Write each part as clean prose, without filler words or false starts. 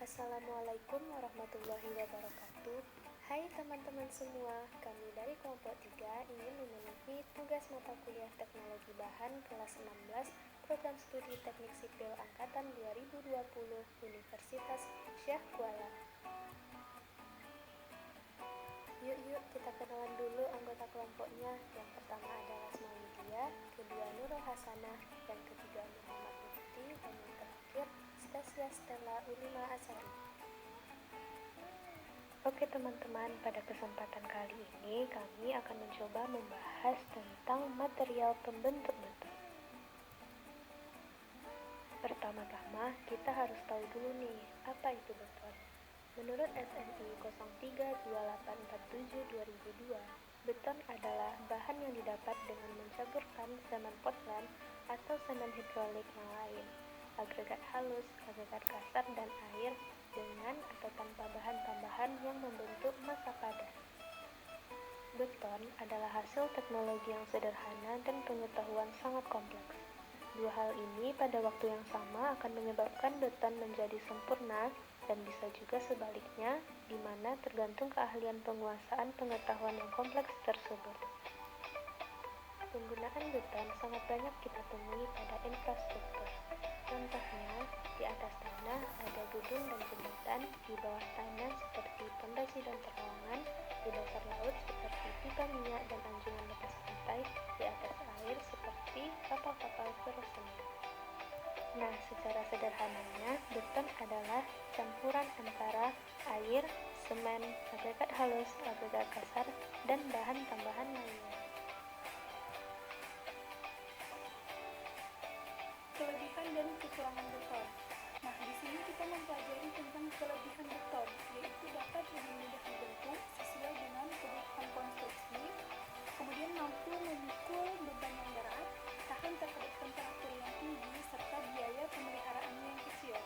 Assalamualaikum warahmatullahi wabarakatuh. Hai teman-teman semua, kami dari kelompok 3 ingin memenuhi tugas mata kuliah Teknologi Bahan kelas 16 Program Studi Teknik Sipil Angkatan 2020 Universitas Syekh Kuala. Yuk kita kenalan dulu anggota kelompoknya. Yang pertama adalah Asmawidia, kedua Nurul Hasanah, yang ketiga Muhammad Mufti, dan yang terakhir Stasia Stella Ulima Asari. Oke teman-teman, pada kesempatan kali ini kami akan mencoba membahas tentang material pembentuk beton. Pertama-tama kita harus tahu dulu nih, apa itu beton. Menurut SNI 032847/2002, beton adalah bahan yang didapat dengan mencampurkan semen Portland atau semen hidrolik yang lain, agregat halus, agregat kasar, dan air dengan atau tanpa bahan tambahan yang membentuk massa padat. Beton adalah hasil teknologi yang sederhana dan pengetahuan sangat kompleks. Dua hal ini pada waktu yang sama akan menyebabkan beton menjadi sempurna dan bisa juga sebaliknya, di mana tergantung keahlian penguasaan pengetahuan yang kompleks tersebut. Penggunaan beton sangat banyak kita temui pada infrastruktur. Contohnya, di atas tanah ada gedung dan jembatan, di bawah tanah seperti pondasi dan terowongan, di dasar laut seperti pipa minyak dan anjungan lepas pantai, di atas air seperti kapal-kapal perosotan. Nah, secara sederhananya, beton adalah campuran antara air, semen, agregat halus, agregat kasar, dan bahan tambahan lainnya. Kelebihan dan kekurangan beton. Nah, di sini kita mempelajari tentang kelebihan beton, yaitu dapat lebih mudah dibentuk sesuai dengan kebutuhan konstruksi, kemudian mampu memikul beban yang berat, tahan terhadap temperatur yang tinggi, serta biaya pemeliharaannya yang kecil.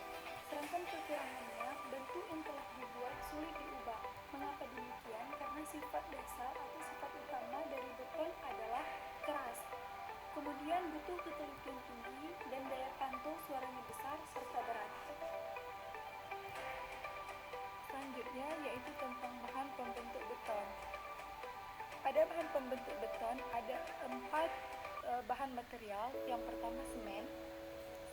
Sedangkan kekurangannya, bentuk yang telah dibuat sulit diubah. Mengapa demikian? Karena sifat dasar atau sifat utama dari beton adalah keras. Kemudian butuh ketelitian tinggi dan daya pantul suaranya besar serta berat. Selanjutnya yaitu tentang bahan pembentuk beton. Pada bahan pembentuk beton ada 4 bahan material. Yang pertama semen.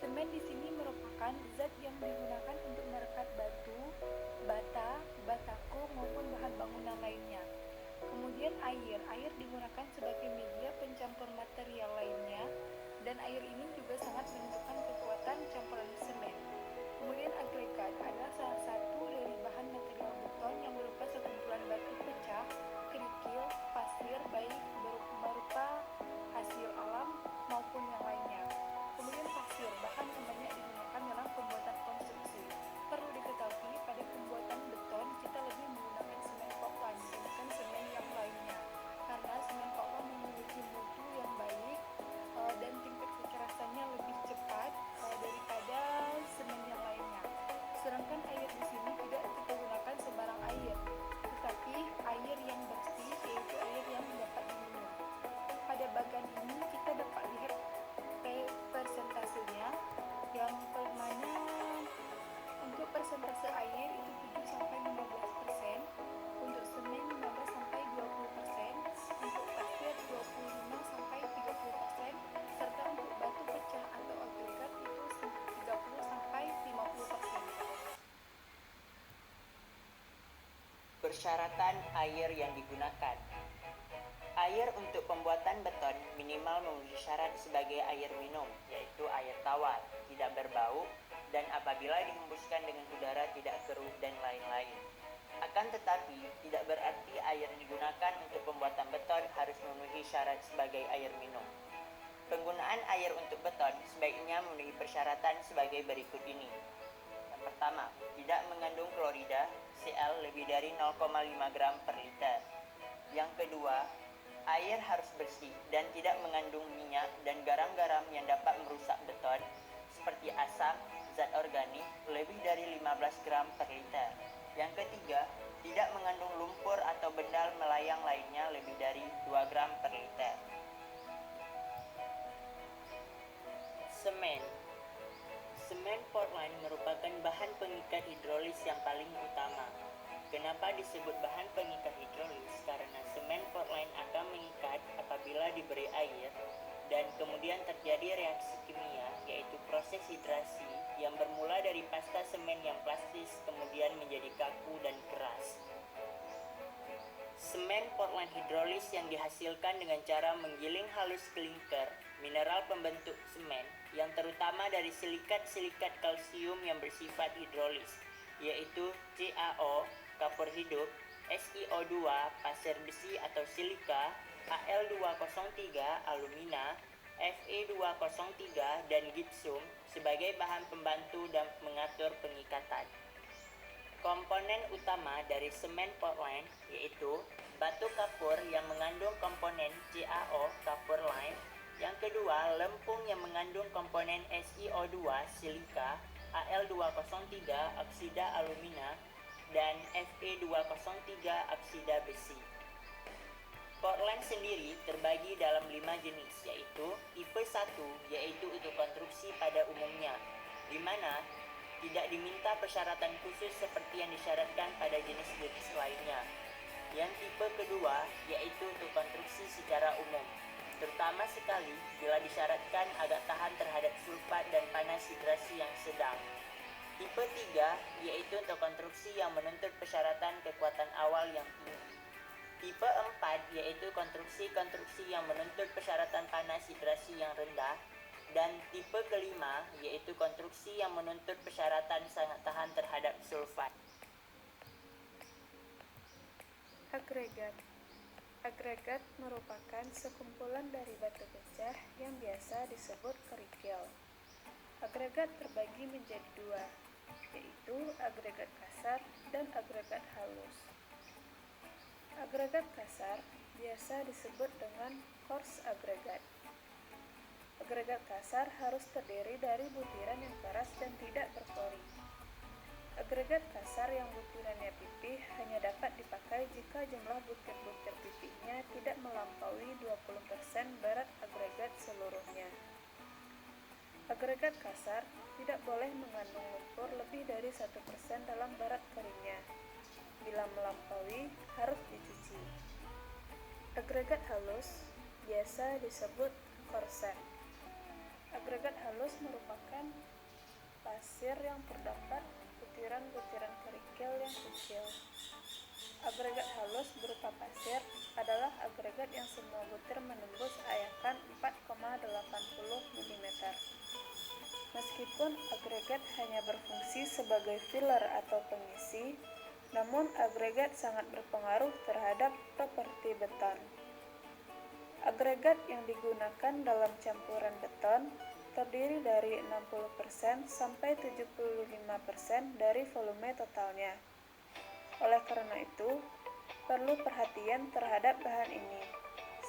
Semen di sini merupakan zat yang digunakan untuk merekat batu, bata, batako maupun bahan bangunan lainnya. Kemudian air digunakan sebagai media pencampur material lainnya, dan air ini juga sangat menentukan kekuatan campuran semen. Kemudian agregat adalah salah satu dari bahan material beton yang berupa sekumpulan batu pecah, kerikil, pasir baik berupa hasil alam maupun yang lainnya. Kemudian pasir, bahan yang banyak digunakan dalam pembuatan konstruksi. Perlu diketahui pada pembuatan beton kita lebih menggunakan semen Portland dibandingkan semen yang lainnya, karena semen Portland memiliki mutu yang baik dan tingkat kekerasannya lebih cepat daripada semen yang lainnya. Sedangkan air di sini tidak kita gunakan sembarang air, tetapi air yang bersih, yaitu air yang dapat diminum. Pada bagian ini kita dapat lihat persentasenya, yang mana untuk persentase air itu 7-15%, untuk semen 15-20%, untuk pasir 25-30%, serta untuk batu pecah atau agregat itu 30-50%. Persyaratan air yang digunakan. Air untuk pembuatan beton minimal memenuhi syarat sebagai air minum, yaitu air tawar, tidak berbau, dan apabila dihembuskan dengan udara tidak keruh dan lain-lain. Akan tetapi, tidak berarti air yang digunakan untuk pembuatan beton harus memenuhi syarat sebagai air minum. Penggunaan air untuk beton sebaiknya memenuhi persyaratan sebagai berikut ini. Yang pertama, tidak mengandung klorida, Cl lebih dari 0,5 gram per liter. Yang kedua, air harus bersih dan tidak mengandung minyak dan garam-garam yang dapat merusak beton, seperti asam, zat organik, lebih dari 15 gram per liter. Yang ketiga, tidak mengandung lumpur atau benda melayang lainnya lebih dari 2 gram per liter. Semen Semen Portland merupakan bahan pengikat hidrolis yang paling utama. Kenapa disebut bahan pengikat hidrolis? Karena semen Portland akan mengikat apabila diberi air dan kemudian terjadi reaksi kimia, yaitu proses hidrasi yang bermula dari pasta semen yang plastis kemudian menjadi kaku dan keras. Semen Portland hidrolis yang dihasilkan dengan cara menggiling halus klinker, mineral pembentuk semen, yang terutama dari silikat-silikat kalsium yang bersifat hidrolis, yaitu CaO, kapur hidup, SiO2, pasir besi atau silika, Al203, alumina, Fe203, dan gipsum sebagai bahan pembantu dan mengatur pengikatan. Komponen utama dari semen Portland yaitu batu kapur yang mengandung komponen CaO, kapur lime. Yang kedua, lempung yang mengandung komponen SiO2, silika, Al203, oksida alumina, dan Fe203, oksida besi. Portland sendiri terbagi dalam 5 jenis, yaitu tipe 1, yaitu untuk konstruksi pada umumnya, di mana tidak diminta persyaratan khusus seperti yang disyaratkan pada jenis-jenis lainnya. Yang tipe kedua, yaitu untuk konstruksi secara umum, terutama sekali bila disyaratkan agak tahan terhadap sulfat dan panas hidrasi yang sedang. Tipe 3, yaitu untuk konstruksi yang menuntut persyaratan kekuatan awal yang tinggi. Tipe 4, yaitu konstruksi-konstruksi yang menuntut persyaratan panas hidrasi yang rendah. Dan tipe kelima, yaitu konstruksi yang menuntut persyaratan sangat tahan terhadap sulfat. Agregat. Agregat merupakan sekumpulan dari batu pecah yang biasa disebut kerikil. Agregat terbagi menjadi 2, yaitu agregat kasar dan agregat halus. Agregat kasar biasa disebut dengan coarse agregat. Agregat kasar harus terdiri dari butiran yang keras dan tidak berpori. Agregat kasar yang butirannya pipih hanya dapat dipakai jika jumlah butir-butir pipihnya tidak melampaui 20% berat agregat seluruhnya. Agregat kasar tidak boleh mengandung lumpur lebih dari 1% dalam barat keringnya. Bila melampaui, harus dicuci. Agregat halus biasa disebut coarse. Agregat halus merupakan pasir yang terdapat butiran-butiran kerikil yang kecil. Agregat halus berupa pasir adalah agregat yang semua butir menembus ayakan 4,80 mm. Meskipun agregat hanya berfungsi sebagai filler atau pengisi, namun agregat sangat berpengaruh terhadap properti beton. Agregat yang digunakan dalam campuran beton terdiri dari 60% sampai 75% dari volume totalnya. Oleh karena itu, perlu perhatian terhadap bahan ini,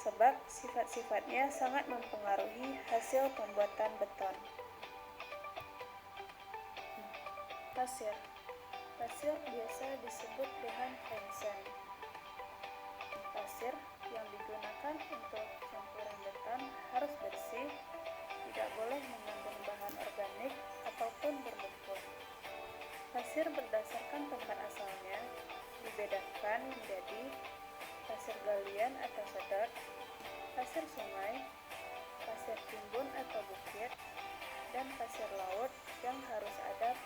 sebab sifat-sifatnya sangat mempengaruhi hasil pembuatan beton. Pasir. Pasir biasa disebut dengan Fengshen. Pasir yang digunakan untuk campuran beton harus bersih, tidak boleh mengandung bahan organik ataupun berlumpur. Pasir berdasarkan tempat asalnya dibedakan menjadi pasir galian atau sedot, pasir sungai, pasir timbun atau bukit, dan pasir laut yang harus ada